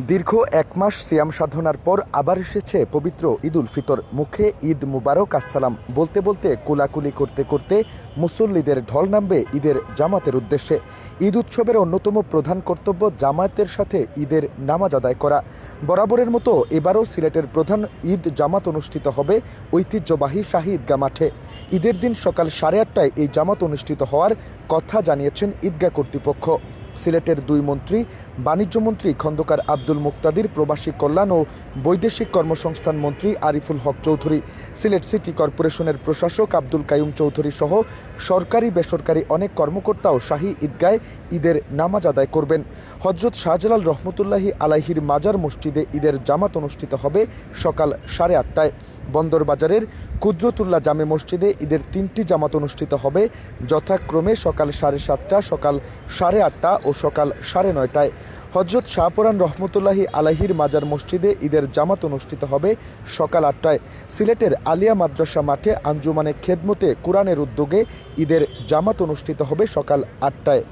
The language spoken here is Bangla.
দীর্ঘ এক মাস সিয়াম সাধনার পর আবার এসেছে পবিত্র ঈদ উল ফিতর। মুখে ঈদ মুবারক আসসালাম বলতে বলতে কোলাকুলি করতে করতে মুসল্লিদের ঢল নামবে ঈদের জামাতের উদ্দেশ্যে। ঈদ উৎসবের অন্যতম প্রধান কর্তব্য জামায়াতের সাথে ঈদের নামাজ আদায় করা। বরাবরের মতো এবারও সিলেটের প্রধান ঈদ জামাত অনুষ্ঠিত হবে ঐতিহ্যবাহী শাহী ঈদগাহ মাঠে। ঈদের দিন সকাল 8:30টায় এই জামাত অনুষ্ঠিত হওয়ার কথা জানিয়েছেন ঈদগাহ কর্তৃপক্ষ। সিলেটের দুই মন্ত্রী, বাণিজ্যমন্ত্রী খন্দকার আব্দুল মুক্তাদির, প্রবাসী কল্যাণ ও বৈদেশিক কর্মসংস্থান মন্ত্রী আরিফুল হক চৌধুরী, সিলেট সিটি কর্পোরেশনের প্রশাসক আব্দুল কাইয়ুম চৌধুরী সহ সরকারি বেসরকারি অনেক কর্মকর্তাও শাহী ঈদগাহে ঈদের নামাজ আদায় করবেন। হজরত শাহজালাল রহমতুল্লাহি আলাইহির মাজার মসজিদে ঈদের জামাত অনুষ্ঠিত হবে সকাল 8:30টায়। বন্দরবাজারের কুদরতুল্লাহ জামে মসজিদে ঈদের 3টি জামাত অনুষ্ঠিত হবে যথাক্রমে সকাল 7:30টা, সকাল 8:30টা ও সকাল 9:30টায়। হজরত শাহপরান রহমতুল্লাহি আলাইহির মাজার মসজিদে ঈদের জামাত অনুষ্ঠিত হবে সকাল 8টায়। সিলেটের আলিয়া মাদ্রাসা মাঠে আঞ্জুমানে খেদমতে কুরআনের উদ্যোগে ঈদের জামাত অনুষ্ঠিত হবে সকাল 8টায়।